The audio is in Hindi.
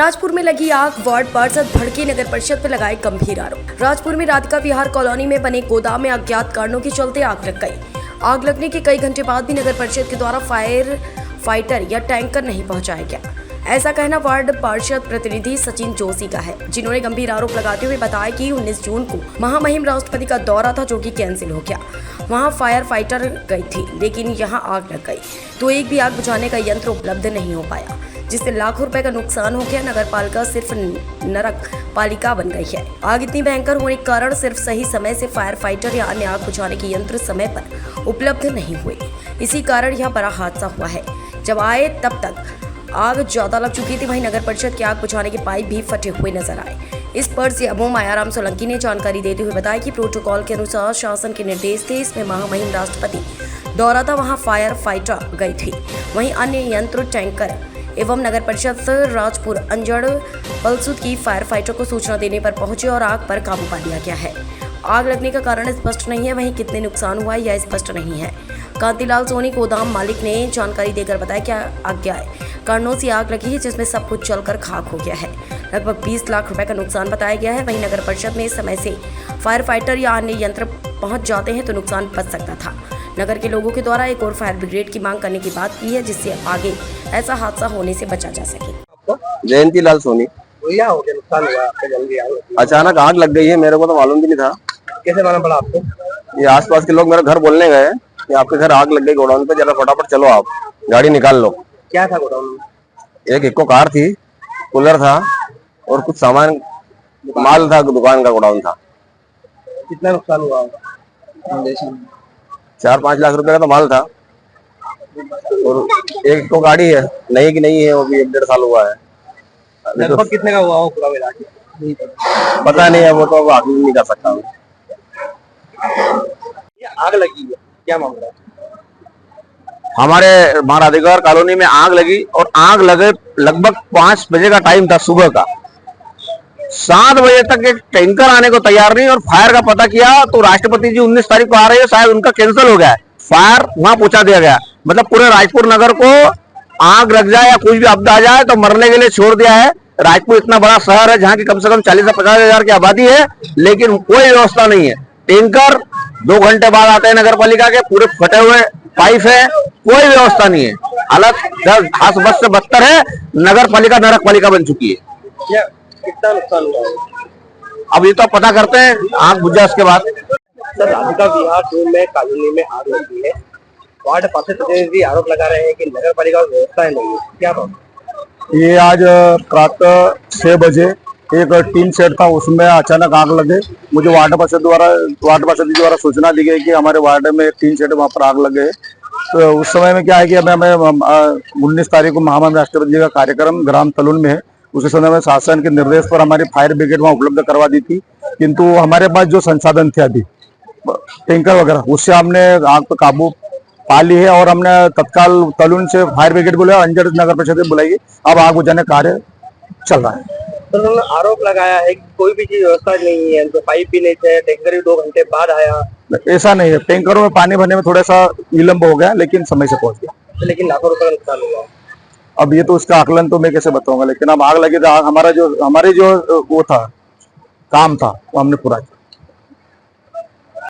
राजपुर में लगी आग, वार्ड पार्षद भड़के, नगर परिषद पर लगाए गंभीर आरोप। राजपुर में राधिका विहार कॉलोनी में बने गोदाम में अज्ञात कारणों के चलते आग लग गई। आग लगने के कई घंटे बाद भी नगर परिषद के द्वारा फायर फाइटर या टैंकर नहीं पहुंचाया गया। ऐसा कहना वार्ड पार्षद प्रतिनिधि सचिन जोशी का है, जिन्होंने गंभीर आरोप लगाते हुए बताया कि 19 जून को महामहिम राष्ट्रपति का दौरा था, जो कि कैंसिल हो गया। वहां फायर फाइटर गई थी, लेकिन यहां आग लग गई तो एक भी आग बुझाने का यंत्र उपलब्ध नहीं हो पाया, जिससे लाखों रुपए का नुकसान हो गया। नगर पालिका सिर्फ नरक पालिका बन गई है। आग इतनी भयंकर होने के कारण सिर्फ सही समय से फायर फाइटर या अन्य आग बुझाने के यंत्र समय पर उपलब्ध नहीं हुए। इसी कारण यह बड़ा हादसा हुआ है। जब आए तब तक आग ज्यादा लग चुकी थी। वहीं नगर परिषद की आग बुझाने के पाइप भी फटे हुए नजर आए। इस पर सीएमओ मायाराम सोलंकी ने जानकारी देते हुए बताया कि प्रोटोकॉल के अनुसार शासन के निर्देश थे। इसमें महामहिम राष्ट्रपति दौरा था, वहां फायर फाइटर गई थी। वहीं अन्य यंत्र, टैंकर एवं नगर परिषद राजपुर अंजड़ पलसूद की फायर फाइटर को सूचना देने पर पहुंचे और आग पर काबू पा लिया गया है। आग लगने का कारण स्पष्ट नहीं है, वहीं कितने नुकसान हुआ यह स्पष्ट नहीं है। कांतिलाल सोनी गोदाम मालिक ने जानकारी देकर बताया कि अज्ञात कारणों से आग लगी है, जिसमें सब कुछ जलकर खाक हो गया है। लगभग 20 लाख रुपए का नुकसान बताया गया है। वहीं नगर परिषद में समय से फायर फाइटर या अन्य यंत्र पहुंच जाते हैं तो नुकसान बच सकता था। नगर के लोगों के द्वारा एक और फायर ब्रिगेड की मांग करने की बात की है, जिससे आगे ऐसा हादसा होने से बचा जा सके। जयंती लाल सोनी। क्या हो गया, नुकसान हुआ आपको? जल्दी आओ। अचानक आग लग गई है, मेरे को तो मालूम भी नहीं था। कैसे मालूम पड़ा आपको? ये आसपास के लोग मेरे घर बोलने गए कि आपके घर आग लग गई गोडाउन पे, जरा फटाफट चलो, आप गाड़ी निकाल लो। क्या था गोडाउन में? एक इको कार थी, कूलर था और कुछ सामान माल था, दुकान का गोडाउन था। कितना नुकसान हुआ? 4-5 लाख रुपए का तो माल था और एक तो गाड़ी है, नई की नहीं है, वो भी 1-1.5 साल हुआ है। लगभग कितने का हुआ हो पूरा मिला के? पता नहीं है, वो तो आग नहीं कर सकता। ये आग लगी है, क्या मामला है? हमारे राधिका कॉलोनी में आग लगी और आग लगे लगभग 5 बजे का टाइम था सुबह का। 7 बजे तक एक टैंकर आने को तैयार नहीं और फायर का पता किया तो राष्ट्रपति जी 19 तारीख को आ रहे हैं, शायद उनका कैंसिल हो गया है। फायर वहां पहुंचा दिया गया, मतलब पूरे राजपुर नगर को आग लग जाए या कुछ भी आपदा आ जाए तो मरने के लिए छोड़ दिया है। राजपुर इतना बड़ा शहर है जहाँ की कम से कम 40 से 50 हजार की आबादी है, लेकिन कोई व्यवस्था नहीं है। टैंकर 2 घंटे बाद आते हैं नगर पालिका के, पूरे फटे हुए पाइप है, कोई व्यवस्था नहीं है। हालत 10 बस से बदतर है। नगर पालिका नरक पालिका बन चुकी है। कितना नुकसान हुआ? अब ये तो पता करते हैं, आग बुझ जाए उसके बाद। सर, राधिका विहार में कॉलोनी में आग लगी है। वार्ड पार्षद प्रतिनिधि आरोप लगा रहे हैं कि नगर पालिका व्यवस्था नहीं है, क्या बात? ये आज प्रातः 6 बजे एक टीन सेट था, उसमें अचानक आग लगे। मुझे वार्ड पार्षद द्वारा सूचना दी गई कि हमारे वार्ड में एक टीन सेट वहाँ पर आग लगे। तो उस समय में क्या है कि हमें 19 तारीख को महामहिम राष्ट्रपति जी का कार्यक्रम ग्राम तलुन में है। उस समय में शासन के निर्देश पर हमारी फायर ब्रिगेड वहाँ उपलब्ध करवा दी थी, किंतु हमारे पास जो संसाधन थे अभी टैंकर वगैरह, उससे हमने आग पर काबू पा ली है और हमने तत्काल तलुन से फायर ब्रिगेड बुलाया, अंजड़ नगर परिषद बुलाई। अब आग बुझाने कार्य चल रहा है। तो उन्होंने आरोप लगाया है कि कोई भी चीज व्यवस्था नहीं है, तो पाइप भी नहीं थे, टैंकर भी 2 घंटे बाद आया। ऐसा नहीं है, टैंकरों में पानी भरने में थोड़ा सा विलंब हो गया, लेकिन समय से पहुंच गया। लेकिन लाखों रुपए का नुकसान हुआ। अब ये तो उसका आकलन तो मैं कैसे बताऊंगा, लेकिन अब आग लगी तो हमारे जो वो था काम था वो हमने पूरा किया।